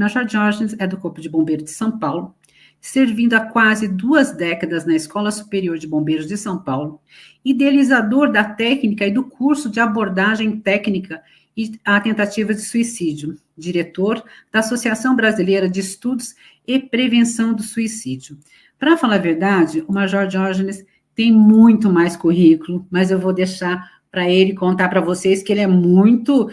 Major Diógenes é do Corpo de Bombeiros de São Paulo, servindo há quase 2 décadas na Escola Superior de Bombeiros de São Paulo, idealizador da técnica e do curso de abordagem técnica a tentativas de suicídio, diretor da Associação Brasileira de Estudos e Prevenção do Suicídio. Para falar a verdade, o Major Diógenes tem muito mais currículo, mas eu vou deixar para ele contar para vocês que ele é muito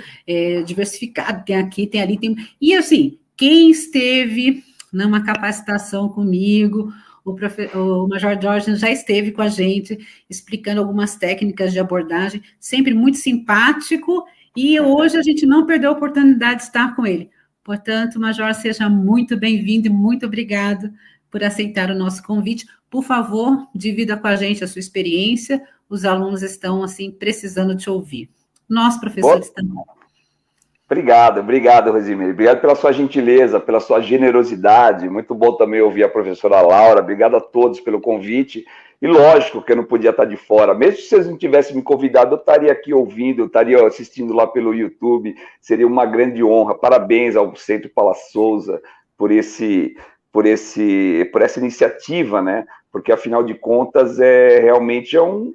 diversificado, tem aqui, tem ali, tem... E assim, quem esteve numa capacitação comigo, o Major Diógenes já esteve com a gente, explicando algumas técnicas de abordagem, sempre muito simpático, e hoje a gente não perdeu a oportunidade de estar com ele. Portanto, Major, seja muito bem-vindo e muito obrigado por aceitar o nosso convite. Por favor, divida com a gente a sua experiência, os alunos estão, assim, precisando te ouvir. Nós, professores, também. Obrigado, Rosimir. Obrigado pela sua gentileza, pela sua generosidade. Muito bom também ouvir a professora Laura. Obrigado a todos pelo convite. E lógico que eu não podia estar de fora. Mesmo se vocês não tivessem me convidado, eu estaria aqui ouvindo, eu estaria assistindo lá pelo YouTube. Seria uma grande honra. Parabéns ao Centro Paula Souza por essa iniciativa, né? Porque, afinal de contas, realmente é um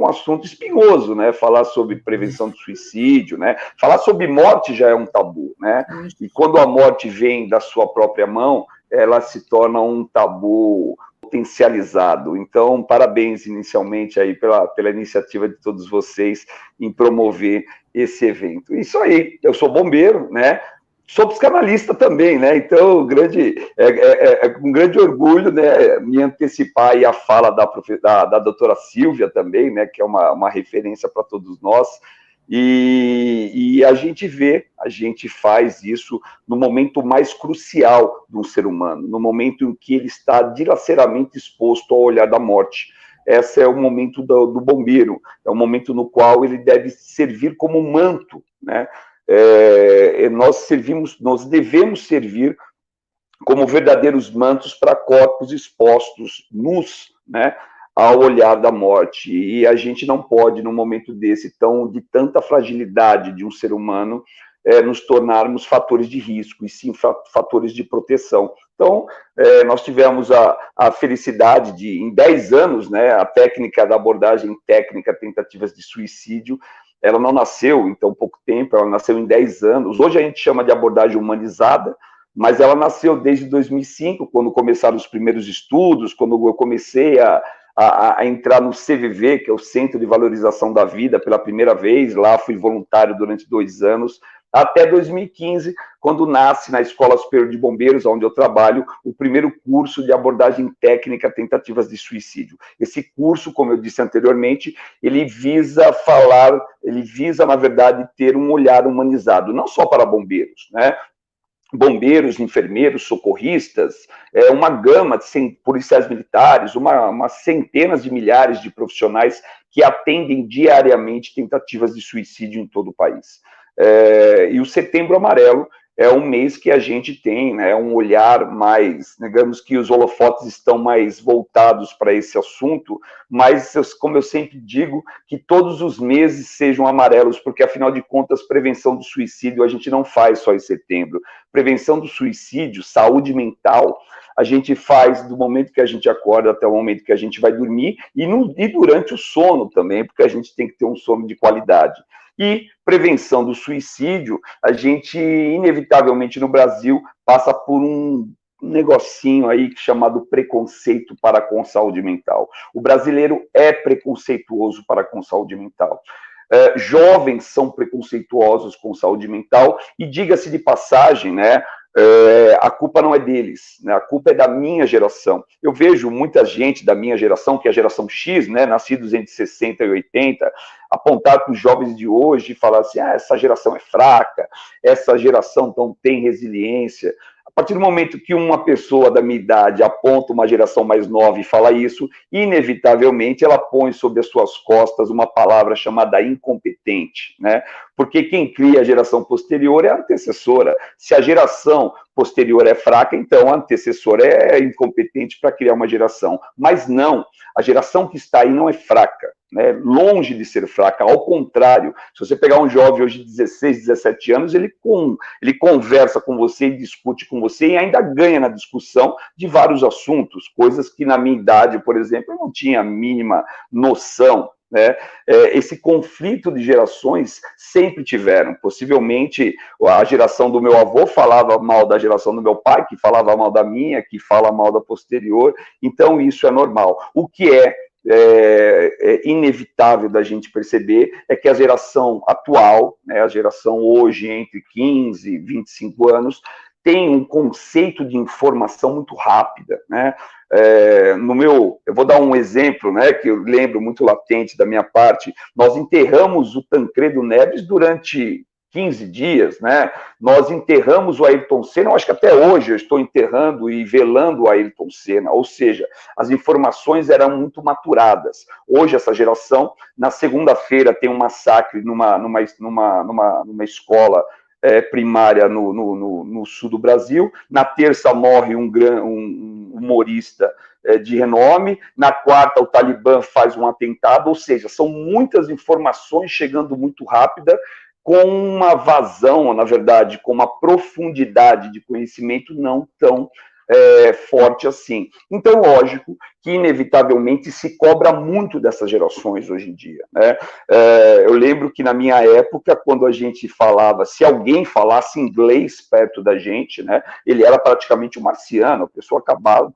assunto espinhoso, né? Falar sobre prevenção do suicídio, né? Falar sobre morte já é um tabu, né? E quando a morte vem da sua própria mão, ela se torna um tabu potencializado. Então, parabéns inicialmente aí pela iniciativa de todos vocês em promover esse evento. Isso aí, eu sou bombeiro, né? Sou psicanalista também, né? Então, com grande orgulho, né, me antecipar aí a fala da doutora Silvia também, né, que é uma referência para todos nós. E a gente faz isso no momento mais crucial de um ser humano, no momento em que ele está dilaceramente exposto ao olhar da morte. Esse é o momento do bombeiro, é o momento no qual ele deve servir como manto, né? Nós devemos servir como verdadeiros mantos para corpos expostos, nus, né, ao olhar da morte. E a gente não pode, num momento desse, de tanta fragilidade de um ser humano, nos tornarmos fatores de risco, e sim fatores de proteção. Então, nós tivemos a felicidade de, em 10 anos, né, a técnica da abordagem técnica tentativas de suicídio, ela não nasceu em tão pouco tempo, ela nasceu em 10 anos. Hoje a gente chama de abordagem humanizada, mas ela nasceu desde 2005, quando começaram os primeiros estudos, quando eu comecei a entrar no CVV, que é o Centro de Valorização da Vida, pela primeira vez. Lá fui voluntário durante 2 anos, até 2015, quando nasce na Escola Superior de Bombeiros, onde eu trabalho, o primeiro curso de abordagem técnica tentativas de suicídio. Esse curso, como eu disse anteriormente, ele visa, na verdade, ter um olhar humanizado, não só para bombeiros, né? Bombeiros, enfermeiros, socorristas, uma gama de policiais militares, umas centenas de milhares de profissionais que atendem diariamente tentativas de suicídio em todo o país. E o Setembro Amarelo é um mês que a gente tem, né, um olhar mais, digamos que os holofotes estão mais voltados para esse assunto, mas, como eu sempre digo, que todos os meses sejam amarelos, porque, afinal de contas, prevenção do suicídio a gente não faz só em setembro. Prevenção do suicídio, saúde mental, a gente faz do momento que a gente acorda até o momento que a gente vai dormir, e durante o sono também, porque a gente tem que ter um sono de qualidade. E prevenção do suicídio, a gente, inevitavelmente, no Brasil, passa por um negocinho aí chamado preconceito para com saúde mental. O brasileiro é preconceituoso para com saúde mental. Jovens são preconceituosos com saúde mental, e diga-se de passagem, né, a culpa não é deles, né? A culpa é da minha geração. Eu vejo muita gente da minha geração, que é a geração X, né, nascidos entre 60 e 80, apontar para os jovens de hoje e falar assim, essa geração é fraca, essa geração não tem resiliência. A partir do momento que uma pessoa da minha idade aponta uma geração mais nova e fala isso, inevitavelmente ela põe sobre as suas costas uma palavra chamada incompetente, né? Porque quem cria a geração posterior é a antecessora. Se a geração posterior é fraca, então a antecessora é incompetente para criar uma geração. Mas não, a geração que está aí não é fraca. né? Longe de ser fraca, ao contrário. Se você pegar um jovem hoje de 16, 17 anos, ele conversa com você e discute com você e ainda ganha na discussão de vários assuntos, coisas que na minha idade, por exemplo, eu não tinha a mínima noção, né? Esse conflito de gerações sempre tiveram. Possivelmente a geração do meu avô falava mal da geração do meu pai, que falava mal da minha, que fala mal da posterior, então isso é normal. O que é inevitável da gente perceber é que a geração atual, né, a geração hoje entre 15 e 25 anos, tem um conceito de informação muito rápida, né? Eu vou dar um exemplo, né, que eu lembro muito latente da minha parte. Nós enterramos o Tancredo Neves durante 15 dias, né? Nós enterramos o Ayrton Senna, eu acho que até hoje eu estou enterrando e velando o Ayrton Senna, ou seja, as informações eram muito maturadas. Hoje, essa geração, na segunda-feira tem um massacre numa escola primária no sul do Brasil, na terça morre um humorista de renome, na quarta o Talibã faz um atentado, ou seja, são muitas informações chegando muito rápida, com uma vazão, na verdade, com uma profundidade de conhecimento não tão forte assim. Então, lógico que, inevitavelmente, se cobra muito dessas gerações hoje em dia, né? Eu lembro que, na minha época, quando a gente falava, se alguém falasse inglês perto da gente, né, ele era praticamente um marciano, a pessoa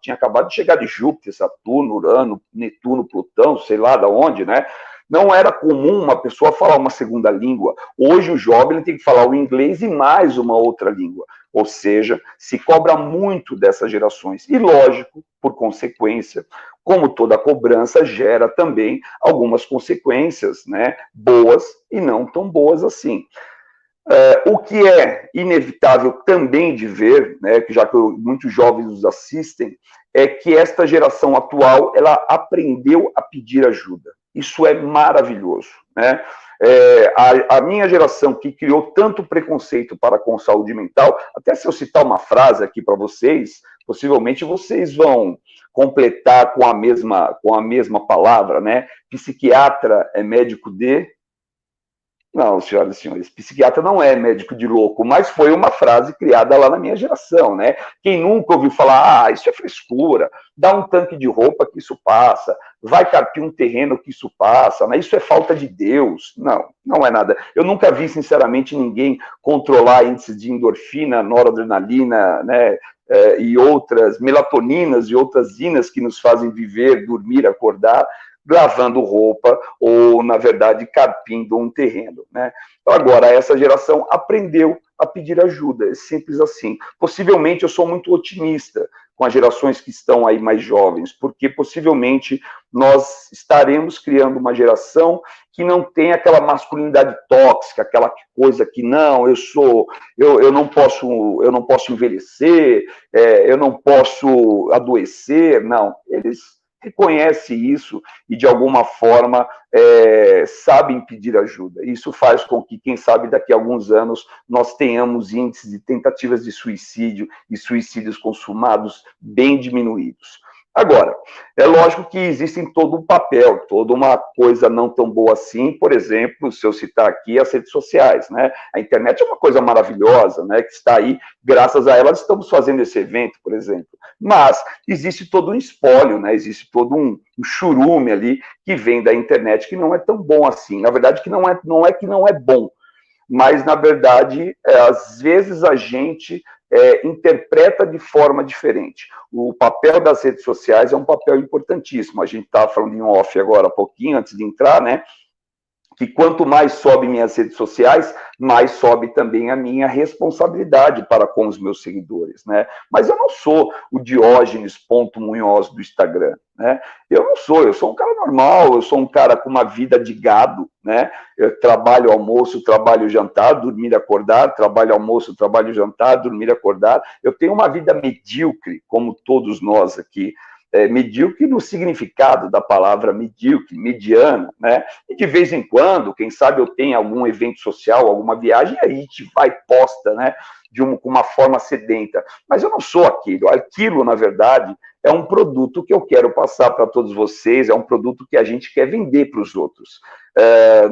tinha acabado de chegar de Júpiter, Saturno, Urano, Netuno, Plutão, sei lá de onde, né? Não era comum uma pessoa falar uma segunda língua. Hoje o jovem tem que falar o inglês e mais uma outra língua. Ou seja, se cobra muito dessas gerações. E, lógico, por consequência, como toda cobrança, gera também algumas consequências, né, boas e não tão boas assim. O que é inevitável também de ver, né, já que muitos jovens nos assistem, é que esta geração atual ela aprendeu a pedir ajuda. Isso é maravilhoso, né? A minha geração, que criou tanto preconceito para com saúde mental, até se eu citar uma frase aqui para vocês, possivelmente vocês vão completar com a mesma palavra, né? Psiquiatra é médico de... Não, senhoras e senhores, psiquiatra não é médico de louco, mas foi uma frase criada lá na minha geração, né? Quem nunca ouviu falar, isso é frescura, dá um tanque de roupa que isso passa, vai carpir um terreno que isso passa, né? Isso é falta de Deus. Não, não é nada. Eu nunca vi, sinceramente, ninguém controlar índices de endorfina, noradrenalina, né? E outras melatoninas e outras inas que nos fazem viver, dormir, acordar, lavando roupa ou, na verdade, carpindo um terreno, né? Agora, essa geração aprendeu a pedir ajuda, é simples assim. Possivelmente, eu sou muito otimista com as gerações que estão aí mais jovens, porque possivelmente nós estaremos criando uma geração que não tem aquela masculinidade tóxica, aquela coisa que não, eu não posso envelhecer, eu não posso adoecer, não. Eles reconhece isso e, de alguma forma, sabem pedir ajuda. Isso faz com que, quem sabe, daqui a alguns anos, nós tenhamos índices de tentativas de suicídio e suicídios consumados bem diminuídos. Agora, é lógico que existe todo um papel, toda uma coisa não tão boa assim, por exemplo, se eu citar aqui as redes sociais, né? A internet é uma coisa maravilhosa, né? Que está aí, graças a elas estamos fazendo esse evento, por exemplo. Mas existe todo um espólio, né? Existe todo um churume ali que vem da internet que não é tão bom assim. Na verdade, que não é que não é bom, mas, na verdade, às vezes a gente interpreta de forma diferente. O papel das redes sociais é um papel importantíssimo. A gente estava falando em off agora há pouquinho, antes de entrar, né? Que quanto mais sobe minhas redes sociais, mais sobe também a minha responsabilidade para com os meus seguidores, né? Mas eu não sou o Diógenes Munhoz do Instagram, né? Eu sou um cara normal, eu sou um cara com uma vida de gado, né? Eu trabalho, almoço, trabalho, jantar, dormir, acordar, trabalho, almoço, trabalho, jantar, dormir, acordar. Eu tenho uma vida medíocre, como todos nós aqui, medíocre no significado da palavra medíocre, mediana, né? E de vez em quando, quem sabe eu tenho algum evento social, alguma viagem, aí a gente vai posta, né? com uma forma sedenta. Mas eu não sou aquilo. Aquilo, na verdade, é um produto que eu quero passar para todos vocês, é um produto que a gente quer vender para os outros.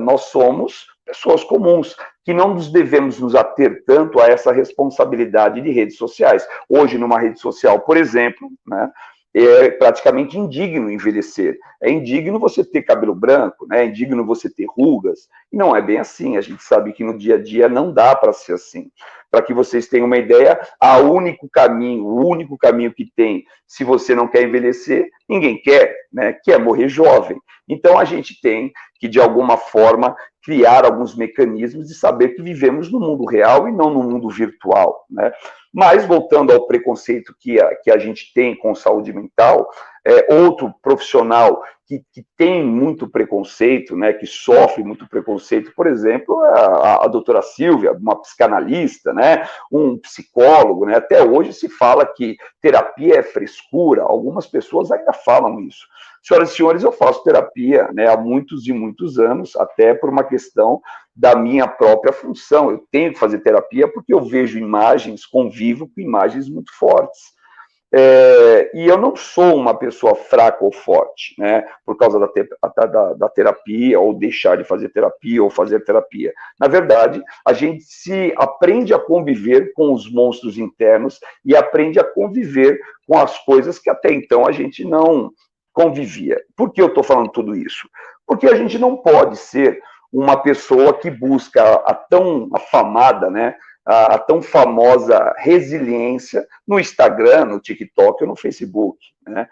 Nós somos pessoas comuns, que não nos devemos nos ater tanto a essa responsabilidade de redes sociais. Hoje, numa rede social, por exemplo, né, é praticamente indigno envelhecer. É indigno você ter cabelo branco, né? É indigno você ter rugas. E não é bem assim. A gente sabe que no dia a dia não dá para ser assim. Para que vocês tenham uma ideia, o único caminho que tem, se você não quer envelhecer, ninguém quer, né? Que é morrer jovem. Então a gente tem que, de alguma forma, criar alguns mecanismos de saber que vivemos no mundo real e não no mundo virtual, né? Mas, voltando ao preconceito que a gente tem com saúde mental, outro profissional que tem muito preconceito, né, que sofre muito preconceito, por exemplo, a doutora Silvia, uma psicanalista, né, um psicólogo, né, até hoje se fala que terapia é frescura, algumas pessoas ainda falam isso. Senhoras e senhores, eu faço terapia, né, há muitos e muitos anos, até por uma questão da minha própria função. Eu tenho que fazer terapia porque eu vejo imagens, convivo com imagens muito fortes. E eu não sou uma pessoa fraca ou forte, né, por causa da terapia, ou deixar de fazer terapia, ou fazer terapia. Na verdade, a gente se aprende a conviver com os monstros internos e aprende a conviver com as coisas que até então a gente não convivia. Por que eu estou falando tudo isso? Porque a gente não pode ser uma pessoa que busca a tão afamada, né, a tão famosa resiliência no Instagram, no TikTok ou no Facebook, né?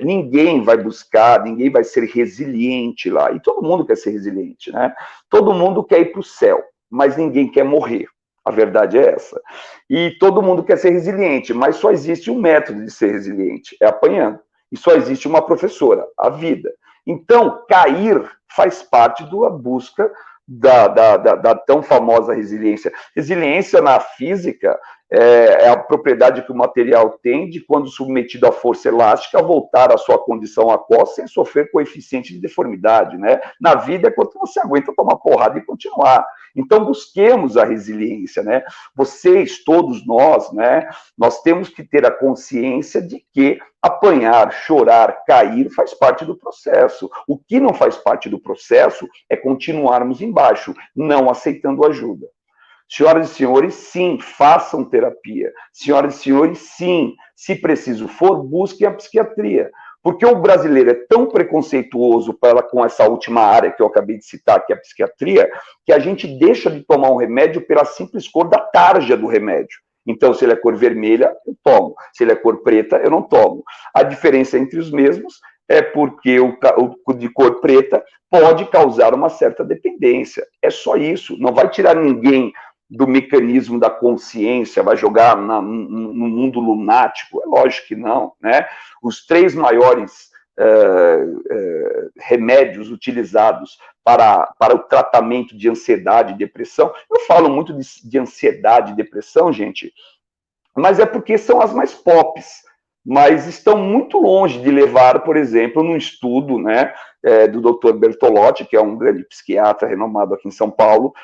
Ninguém vai buscar, ninguém vai ser resiliente lá. E todo mundo quer ser resiliente, né? Todo mundo quer ir para o céu, mas ninguém quer morrer. A verdade é essa. E todo mundo quer ser resiliente, mas só existe um método de ser resiliente, é apanhando. E só existe uma professora, a vida. Então, cair faz parte da busca da tão famosa resiliência. Resiliência na física é a propriedade que o material tem de, quando submetido à força elástica, voltar à sua condição aquosa sem sofrer coeficiente de deformidade, né? Na vida é quando você aguenta tomar porrada e continuar. Então, busquemos a resiliência, né? Vocês, todos nós, né? Nós temos que ter a consciência de que apanhar, chorar, cair faz parte do processo. O que não faz parte do processo é continuarmos embaixo, não aceitando ajuda. Senhoras e senhores, sim, façam terapia. Senhoras e senhores, sim, se preciso for, busquem a psiquiatria. Porque o brasileiro é tão preconceituoso com essa última área que eu acabei de citar, que é a psiquiatria, que a gente deixa de tomar um remédio pela simples cor da tarja do remédio. Então, se ele é cor vermelha, eu tomo. Se ele é cor preta, eu não tomo. A diferença entre os mesmos é porque o de cor preta pode causar uma certa dependência. É só isso. Não vai tirar ninguém do mecanismo da consciência, vai jogar no mundo lunático? É lógico que não, né? Os 3 maiores remédios utilizados para o tratamento de ansiedade e depressão, eu falo muito de ansiedade e depressão, gente, mas é porque são as mais pops, mas estão muito longe de levar, por exemplo, num estudo, né, do Dr. Bertolotti, que é um grande psiquiatra renomado aqui em São Paulo.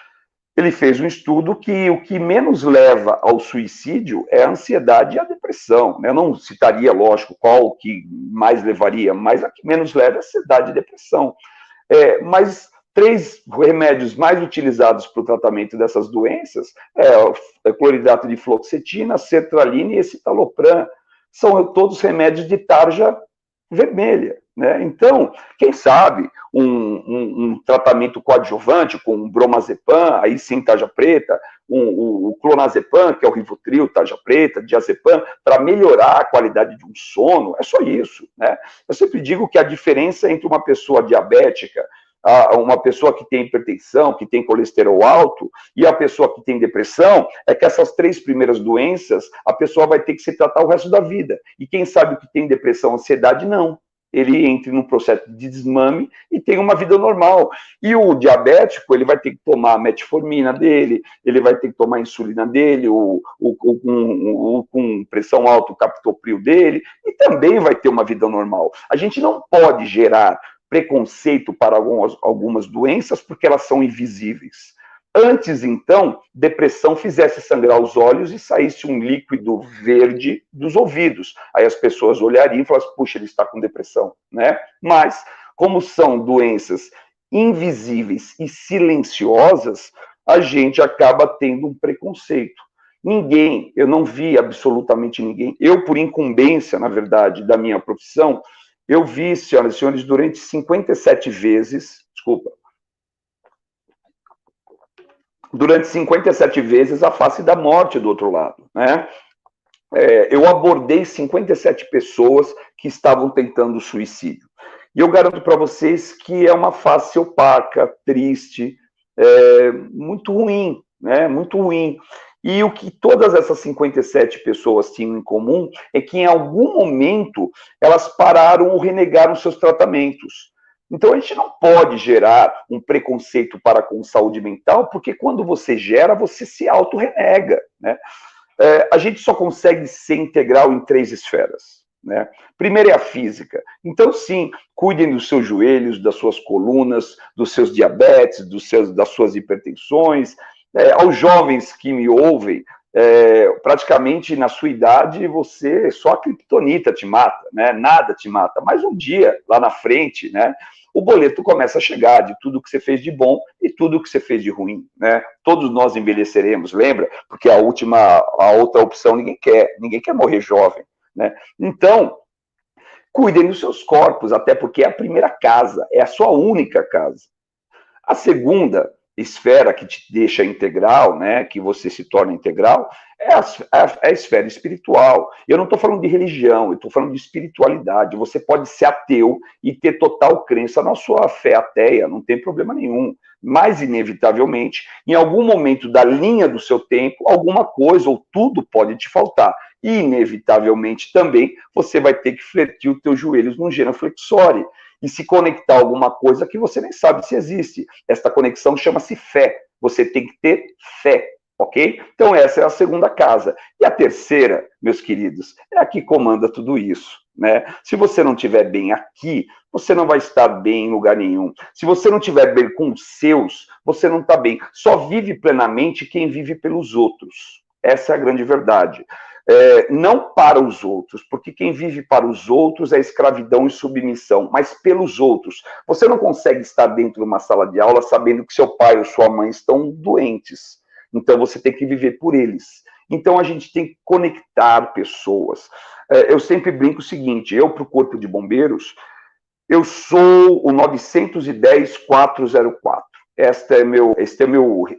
Ele fez um estudo que o que menos leva ao suicídio é a ansiedade e a depressão. Eu não citaria, lógico, qual que mais levaria, mas a que menos leva é a ansiedade e a depressão. Mas 3 remédios mais utilizados para o tratamento dessas doenças é cloridrato de fluoxetina, sertralina e escitalopram. São todos remédios de tarja vermelha, né? Então, quem sabe um tratamento coadjuvante com bromazepam, aí sim tarja preta, o clonazepam, que é o Rivotril, tarja preta, diazepam, para melhorar a qualidade de um sono, é só isso, né? Eu sempre digo que a diferença entre uma pessoa diabética, uma pessoa que tem hipertensão, que tem colesterol alto, e a pessoa que tem depressão, é que essas 3 primeiras doenças, a pessoa vai ter que se tratar o resto da vida. E quem sabe que tem depressão, ansiedade, não. Ele entra num processo de desmame e tem uma vida normal. E o diabético, ele vai ter que tomar a metformina dele, ele vai ter que tomar a insulina dele, com pressão alta, o captopril dele, e também vai ter uma vida normal. A gente não pode gerar preconceito para algumas doenças porque elas são invisíveis. Antes, então, depressão fizesse sangrar os olhos e saísse um líquido verde dos ouvidos. Aí as pessoas olhariam e falassem, puxa, ele está com depressão, né? Mas, como são doenças invisíveis e silenciosas, a gente acaba tendo um preconceito. Ninguém, eu não vi absolutamente ninguém. Eu, por incumbência, na verdade, da minha profissão, eu vi, senhoras e senhores, durante 57 vezes, durante 57 vezes a face da morte do outro lado, né? Eu abordei 57 pessoas que estavam tentando suicídio. E eu garanto para vocês que é uma face opaca, triste, muito ruim, né? Muito ruim. E o que todas essas 57 pessoas tinham em comum é que em algum momento elas pararam ou renegaram seus tratamentos. Então a gente não pode gerar um preconceito para com saúde mental, porque quando você gera, você se auto-renega, né? A gente só consegue ser integral em 3 esferas, né? Primeiro é a física. Então, sim, cuidem dos seus joelhos, das suas colunas, dos seus diabetes, das suas hipertensões. Aos jovens que me ouvem, praticamente na sua idade, só a criptonita te mata, né? Nada te mata. Mas um dia, lá na frente, né, o boleto começa a chegar de tudo que você fez de bom e tudo que você fez de ruim, né? Todos nós envelheceremos, lembra? Porque a outra opção ninguém quer morrer jovem, né? Então, cuidem dos seus corpos, até porque é a primeira casa, é a sua única casa. A segunda esfera que te deixa integral, né, que você se torna integral, é a esfera espiritual. Eu não estou falando de religião, eu estou falando de espiritualidade. Você pode ser ateu e ter total crença na sua fé ateia, não tem problema nenhum. Mas, inevitavelmente, em algum momento da linha do seu tempo, alguma coisa ou tudo pode te faltar. E, inevitavelmente, também, você vai ter que fletir os teus joelhos num genuflexore e se conectar a alguma coisa que você nem sabe se existe. Esta conexão chama-se fé. Você tem que ter fé, ok? Então essa é a segunda casa. E a terceira, meus queridos, é a que comanda tudo isso, né? Se você não estiver bem aqui, você não vai estar bem em lugar nenhum. Se você não estiver bem com os seus, você não está bem. Só vive plenamente quem vive pelos outros. Essa é a grande verdade. Não para os outros, porque quem vive para os outros é escravidão e submissão, mas pelos outros. Você não consegue estar dentro de uma sala de aula sabendo que seu pai ou sua mãe estão doentes. Então você tem que viver por eles. Então a gente tem que conectar pessoas. Eu sempre brinco o seguinte, eu para o Corpo de Bombeiros, eu sou o 910-404. Este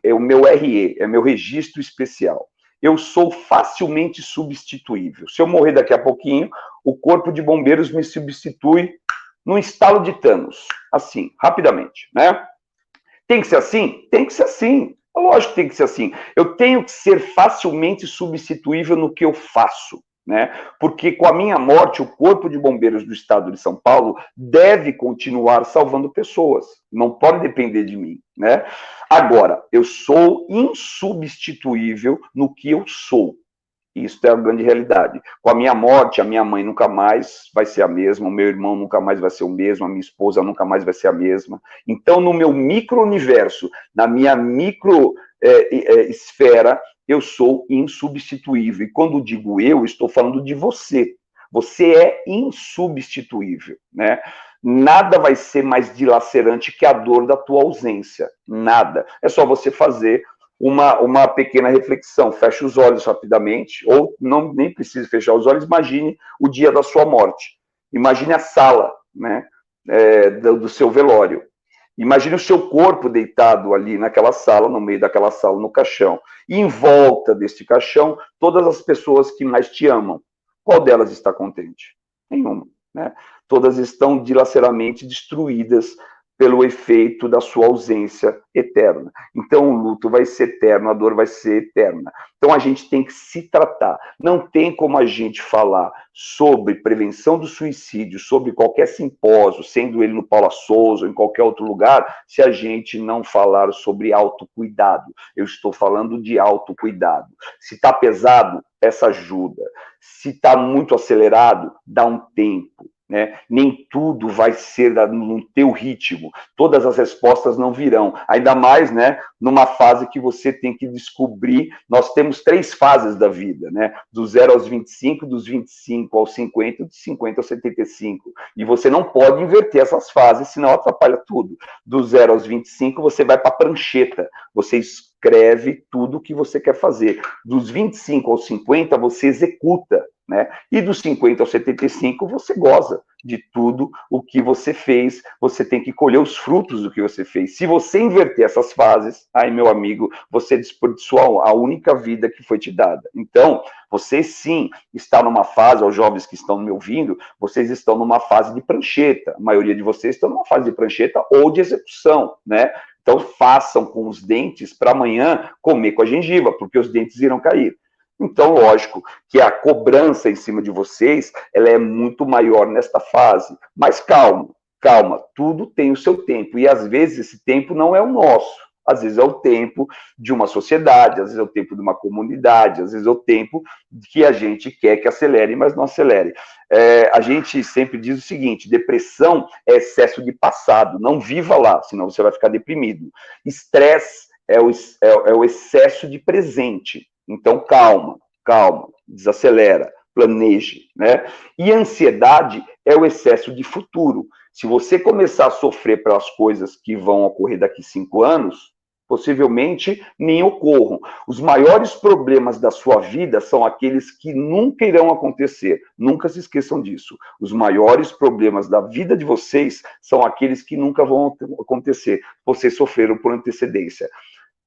é o meu RE, é meu registro especial. Eu sou facilmente substituível. Se eu morrer daqui a pouquinho, o Corpo de Bombeiros me substitui num estalo de Thanos, assim, rapidamente, né? Tem que ser assim? Tem que ser assim. Lógico que tem que ser assim. Eu tenho que ser facilmente substituível no que eu faço, né? Porque com a minha morte, o Corpo de Bombeiros do Estado de São Paulo deve continuar salvando pessoas. Não pode depender de mim, né? Agora, eu sou insubstituível no que eu sou. Isso é a grande realidade. Com a minha morte, a minha mãe nunca mais vai ser a mesma, o meu irmão nunca mais vai ser o mesmo, a minha esposa nunca mais vai ser a mesma. Então, no meu micro-universo, na minha micro-esfera, eu sou insubstituível. E quando digo eu, estou falando de você. Você é insubstituível, né? Nada vai ser mais dilacerante que a dor da tua ausência. Nada. É só você fazer uma pequena reflexão. Feche os olhos rapidamente, ou não, nem precisa fechar os olhos. Imagine o dia da sua morte. Imagine a sala, né, do seu velório. Imagine o seu corpo deitado ali naquela sala, no meio daquela sala, no caixão. E em volta deste caixão, todas as pessoas que mais te amam. Qual delas está contente? Nenhuma, né? Todas estão dilaceramente destruídas pelo efeito da sua ausência eterna. Então, o luto vai ser eterno, a dor vai ser eterna. Então, a gente tem que se tratar. Não tem como a gente falar sobre prevenção do suicídio, sobre qualquer simpósio, sendo ele no Paula Souza ou em qualquer outro lugar, se a gente não falar sobre autocuidado. Eu estou falando de autocuidado. Se está pesado, peça ajuda. Se está muito acelerado, dá um tempo. né? Nem tudo vai ser no teu ritmo, todas as respostas não virão, ainda mais, né, numa fase que você tem que descobrir. Nós temos 3 fases da vida, né, do 0 aos 25, dos 25 aos 50, dos 50 aos 75, e você não pode inverter essas fases, senão atrapalha tudo. Do 0 aos 25, você vai para a prancheta, você escreve tudo o que você quer fazer. Dos 25 aos 50, você executa, né? E dos 50 aos 75, você goza de tudo o que você fez, você tem que colher os frutos do que você fez. Se você inverter essas fases, aí, meu amigo, você desperdiçou a única vida que foi te dada. Então, você sim está numa fase, aos jovens que estão me ouvindo, vocês estão numa fase de prancheta, a maioria de vocês estão numa fase de prancheta ou de execução, né? Então, façam com os dentes para amanhã comer com a gengiva, porque os dentes irão cair. Então, lógico que a cobrança em cima de vocês, ela é muito maior nesta fase. Mas calma, calma, tudo tem o seu tempo. E às vezes esse tempo não é o nosso. Às vezes é o tempo de uma sociedade, às vezes é o tempo de uma comunidade, às vezes é o tempo que a gente quer que acelere, mas não acelere. A gente sempre diz o seguinte: depressão é excesso de passado, não viva lá, senão você vai ficar deprimido. Estresse é o excesso de presente. Então, calma, calma, desacelera, planeje, né? E ansiedade é o excesso de futuro. Se você começar a sofrer pelas coisas que vão ocorrer daqui 5 anos, possivelmente nem ocorram. Os maiores problemas da sua vida são aqueles que nunca irão acontecer. Nunca se esqueçam disso. Os maiores problemas da vida de vocês são aqueles que nunca vão acontecer. Vocês sofreram por antecedência.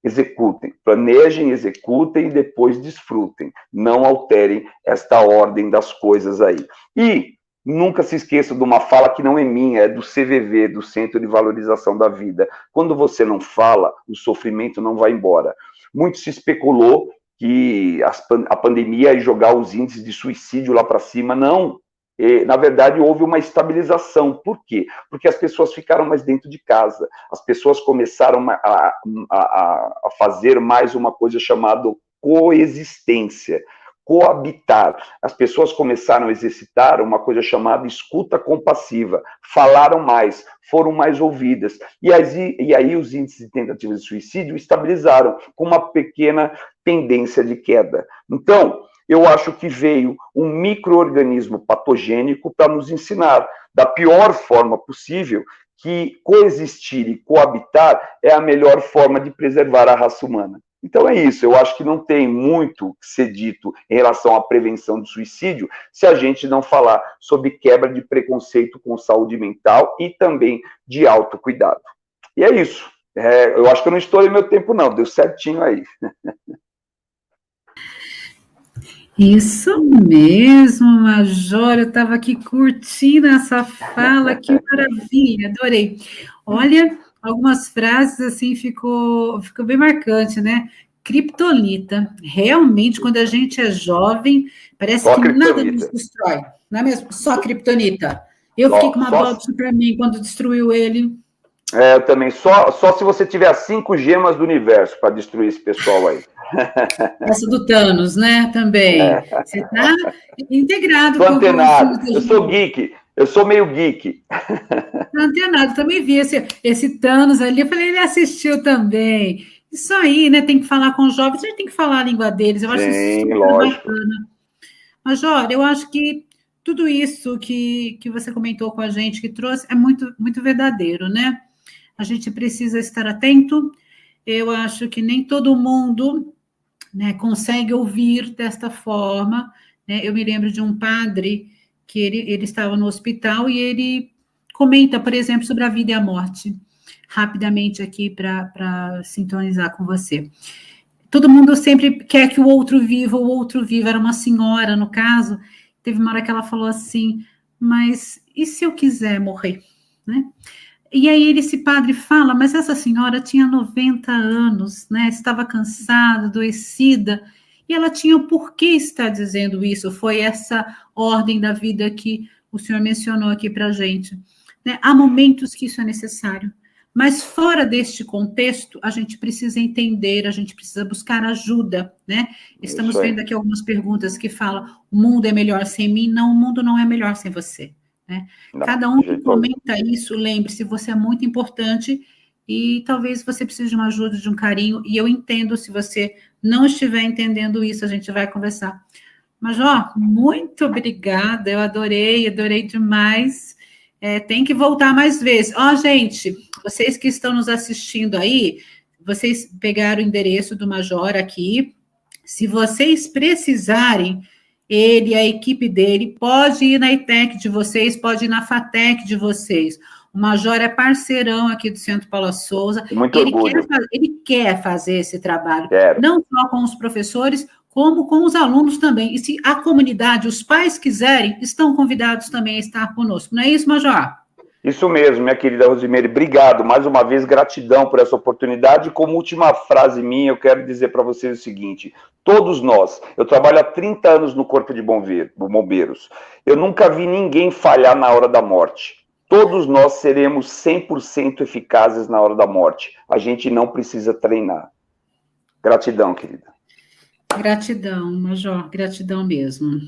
Executem, planejem, executem e depois desfrutem. Não alterem esta ordem das coisas aí. E nunca se esqueçam de uma fala que não é minha, é do CVV, do Centro de Valorização da Vida. Quando você não fala, o sofrimento não vai embora. Muito se especulou que a pandemia ia jogar os índices de suicídio lá para cima. Não. Na verdade, houve uma estabilização. Por quê? Porque as pessoas ficaram mais dentro de casa. As pessoas começaram a fazer mais uma coisa chamada coexistência, coabitar. As pessoas começaram a exercitar uma coisa chamada escuta compassiva. Falaram mais, foram mais ouvidas. E aí os índices de tentativas de suicídio estabilizaram, com uma pequena tendência de queda. Então, eu acho que veio um micro-organismo patogênico para nos ensinar, da pior forma possível, que coexistir e coabitar é a melhor forma de preservar a raça humana. Então é isso, eu acho que não tem muito que ser dito em relação à prevenção do suicídio se a gente não falar sobre quebra de preconceito com saúde mental e também de autocuidado. E é isso. Eu acho que eu não estourei meu tempo, não, deu certinho aí. Isso mesmo, Major, eu estava aqui curtindo essa fala, que maravilha, adorei. Olha, algumas frases assim ficou bem marcante, né? Kriptonita, realmente, quando a gente é jovem, parece só que nada nos destrói, não é mesmo? Só kriptonita. Eu fiquei com uma dó do Superman quando destruiu ele. Eu também, só se você tiver as 5 gemas do universo para destruir esse pessoal aí. Essa do Thanos, né, também. Você está integrado com antenado. Eu sou geek, eu sou meio geek. Está antenado, também vi esse Thanos ali, eu falei, ele assistiu também. Isso aí, né, tem que falar com os jovens, a gente tem que falar a língua deles, eu acho isso super bacana. Major, eu acho que tudo isso que você comentou com a gente, que trouxe, é muito, muito verdadeiro, né? A gente precisa estar atento. Eu acho que nem todo mundo, né, consegue ouvir desta forma, né? Eu me lembro de um padre que ele estava no hospital e ele comenta, por exemplo, sobre a vida e a morte, rapidamente aqui para sintonizar com você. Todo mundo sempre quer que o outro viva, era uma senhora, no caso, teve uma hora que ela falou assim, mas e se eu quiser morrer, né? E aí esse padre fala, mas essa senhora tinha 90 anos, né? Estava cansada, adoecida, e ela tinha o porquê estar dizendo isso. Foi essa ordem da vida que o senhor mencionou aqui para a gente, né? Há momentos que isso é necessário, mas fora deste contexto, a gente precisa entender, a gente precisa buscar ajuda, né? Estamos vendo aqui algumas perguntas que falam, o mundo é melhor sem mim? Não, o mundo não é melhor sem você. né? Não, Cada um de que jeito algum. comenta isso, lembre-se, você é muito importante e talvez você precise de uma ajuda, de um carinho, e eu entendo se você não estiver entendendo isso, a gente vai conversar. Major, muito obrigada, eu adorei demais. Tem que voltar mais vezes. Ó, gente, vocês que estão nos assistindo aí, vocês pegaram o endereço do Major aqui. Se vocês precisarem, ele, a equipe dele, pode ir na ITEC de vocês, pode ir na FATEC de vocês. O Major é parceirão aqui do Centro Paula Souza. Com muito Ele orgulho. ele quer fazer esse trabalho, Quero. não só com os professores, como com os alunos também. E se a comunidade, os pais quiserem, estão convidados também a estar conosco. Não é isso, Major? Isso mesmo, minha querida Rosimeire. Obrigado. Mais uma vez, gratidão por essa oportunidade. E como última frase minha, eu quero dizer para vocês o seguinte. Todos nós, eu trabalho há 30 anos no Corpo de Bombeiros. Eu nunca vi ninguém falhar na hora da morte. Todos nós seremos 100% eficazes na hora da morte. A gente não precisa treinar. Gratidão, querida. Gratidão, Major. Gratidão mesmo.